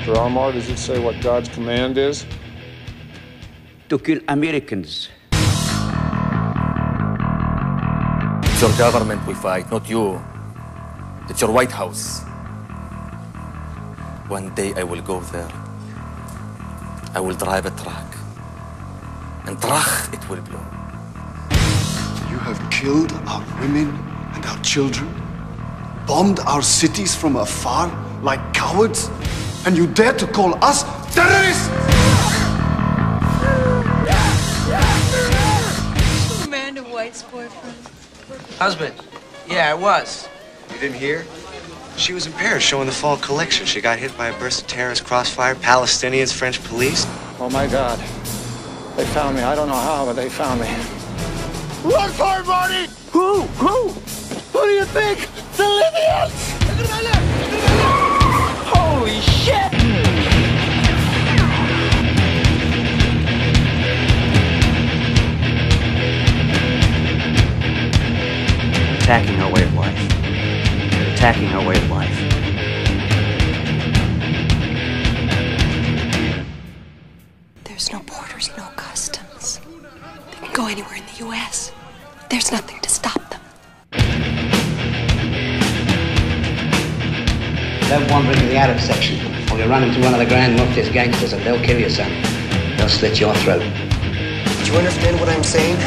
Dr. Amar, does it say what God's command is? To kill Americans. It's your government we fight, not you. It's your White House. One day I will go there. I will drive a truck. And trach, it will blow. You have killed our women and our children, bombed our cities from afar like cowards, and you dare to call us terrorists! Amanda White's boyfriend. Husband. Yeah, it was. You didn't hear? She was in Paris showing the fall collection. She got hit by a burst of terrorist crossfire, Palestinians, French police. Oh my God. They found me. I don't know how, but they found me. Run for it, Marty! Who? Who do you think? The Libyans! Holy shit! Attacking our way of life. They're attacking our way of life. There's no borders, no customs. They can go anywhere in the U.S. There's nothing to stop them. Don't wander into the Arab section, or you'll run into one of the Grand Mufti's gangsters and they'll kill you, son. They'll slit your throat. Do you understand what I'm saying?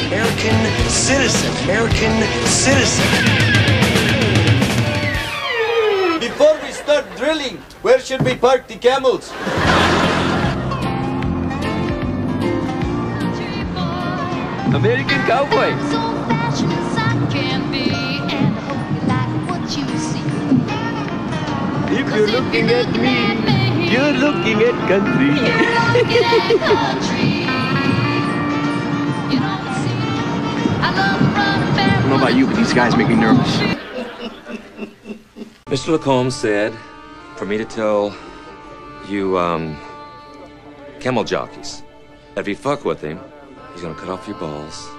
American citizen. American citizen. Before we start drilling, where should we park the camels? American cowboy. If you're looking at me, you're looking at country. I don't know about you, but these guys make me nervous. Mr. Lacombe said for me to tell you, camel jockeys, that if you fuck with him, he's gonna cut off your balls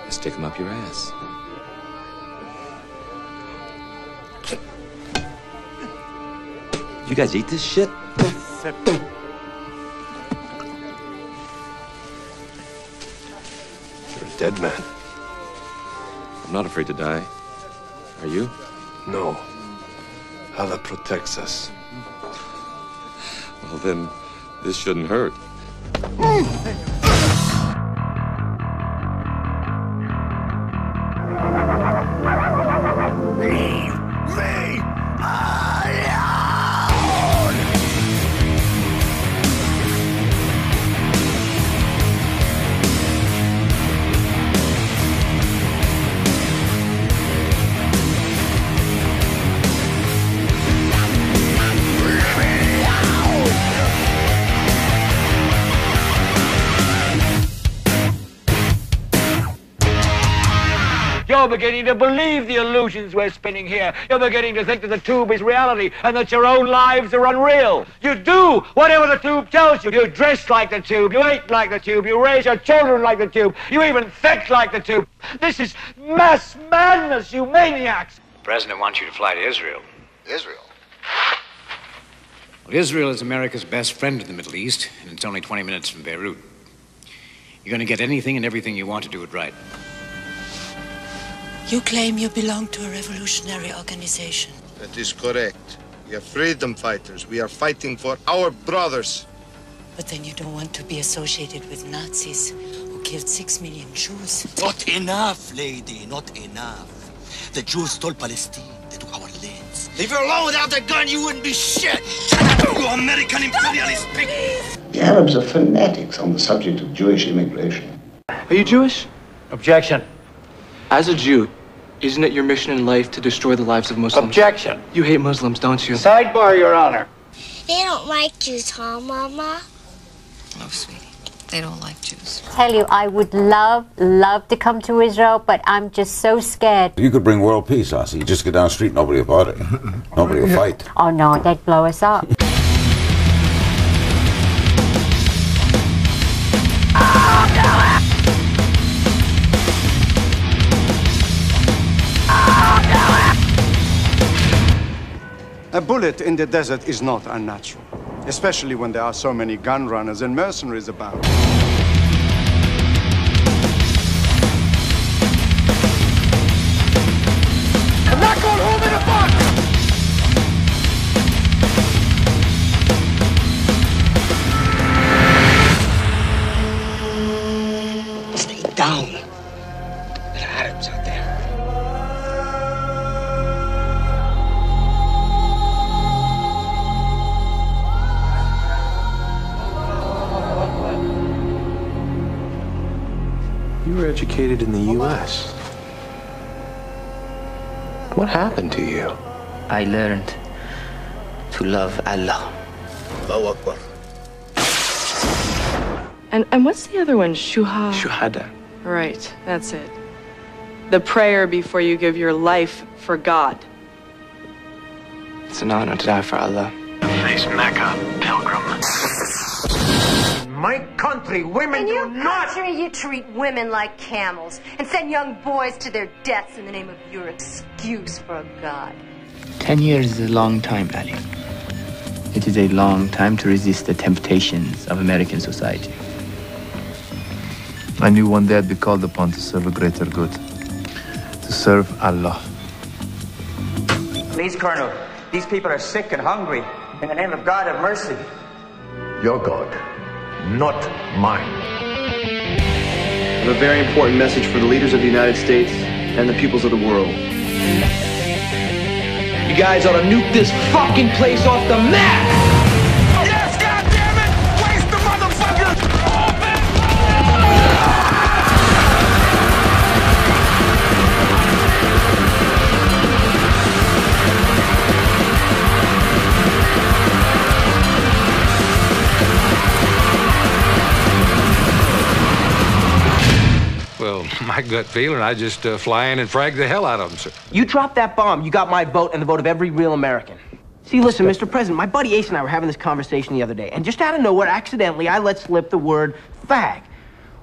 and stick them up your ass. You guys eat this shit? You're a dead man. I'm not afraid to die. Are you? No. Allah protects us. Well, then, this shouldn't hurt. You're beginning to believe the illusions we're spinning here. You're beginning to think that the tube is reality and that your own lives are unreal. You do whatever the tube tells you. You dress like the tube. You eat like the tube. You raise your children like the tube. You even think like the tube. This is mass madness, you maniacs. The president wants you to fly to Israel. Israel? Well, Israel is America's best friend in the Middle East, and it's only 20 minutes from Beirut. You're going to get anything and everything you want to do it right. You claim you belong to a revolutionary organization. That is correct. We are freedom fighters. We are fighting for our brothers. But then you don't want to be associated with Nazis who killed 6 million Jews. Not enough, lady, not enough. The Jews stole Palestine. They took our lands. Leave her alone. Without the gun, you wouldn't be shit. Shut up, you American imperialist pig. The Arabs are fanatics on the subject of Jewish immigration. Are you Jewish? Objection. As a Jew, isn't it your mission in life to destroy the lives of Muslims? Objection. You hate Muslims, don't you? Sidebar, Your Honor. They don't like Jews, huh, Mama? Oh, sweetie. They don't like Jews. Tell you, I would love to come to Israel, but I'm just so scared. You could bring world peace, Ossie. You just get down the street, nobody will bother you. Nobody will fight. Oh no, they'd blow us up. A bullet in the desert is not unnatural, especially when there are so many gun runners and mercenaries about. I'm not going home in a box! Stay down. There are Arabs out there. You were educated in the U.S. What happened to you? I learned to love Allah. Allahu Akbar. And what's the other one? Shuhada. Right, that's it. The prayer before you give your life for God. It's an honor to die for Allah. Face Mecca, pilgrim. In my country, women In your do not... country, you treat women like camels and send young boys to their deaths in the name of your excuse for a god. 10 years is a long time, Ali. It is a long time to resist the temptations of American society. I knew one day I'd be called upon to serve a greater good, to serve Allah. Please, Colonel, these people are sick and hungry. In the name of God, have mercy. Your God, not mine. I have a very important message for the leaders of the United States and the peoples of the world. You guys ought to nuke this fucking place off the map! Yes, goddammit! Waste the motherfuckers! Well, my gut feeling, I just fly in and frag the hell out of them, sir. You drop that bomb, you got my vote and the vote of every real American. See, listen, Mr. President, my buddy Ace and I were having this conversation the other day, and just out of nowhere, accidentally, I let slip the word fag.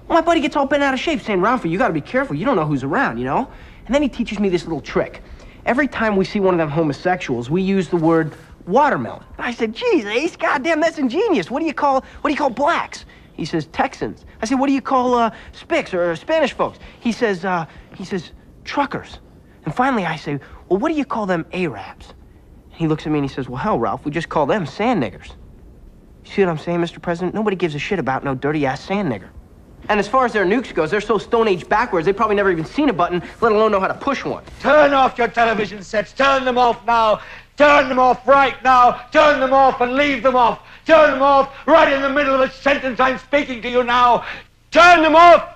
Well, my buddy gets all bent out of shape saying, Ralphie, you gotta be careful. You don't know who's around, you know? And then he teaches me this little trick. Every time we see one of them homosexuals, we use the word watermelon. I said, geez, Ace, goddamn, that's ingenious. What do you call blacks? He says, Texans. I said, what do you call Spics or Spanish folks? He says, truckers. And finally I say, well, what do you call them Arabs? And he looks at me and he says, well, hell, Ralph, we just call them sand niggers. You see what I'm saying, Mr. President? Nobody gives a shit about no dirty-ass sand nigger. And as far as their nukes goes, they're so Stone Age backwards, they've probably never even seen a button, let alone know how to push one. Turn off your television sets. Turn them off now. Turn them off right now. Turn them off and leave them off. Turn them off right in the middle of a sentence I'm speaking to you now. Turn them off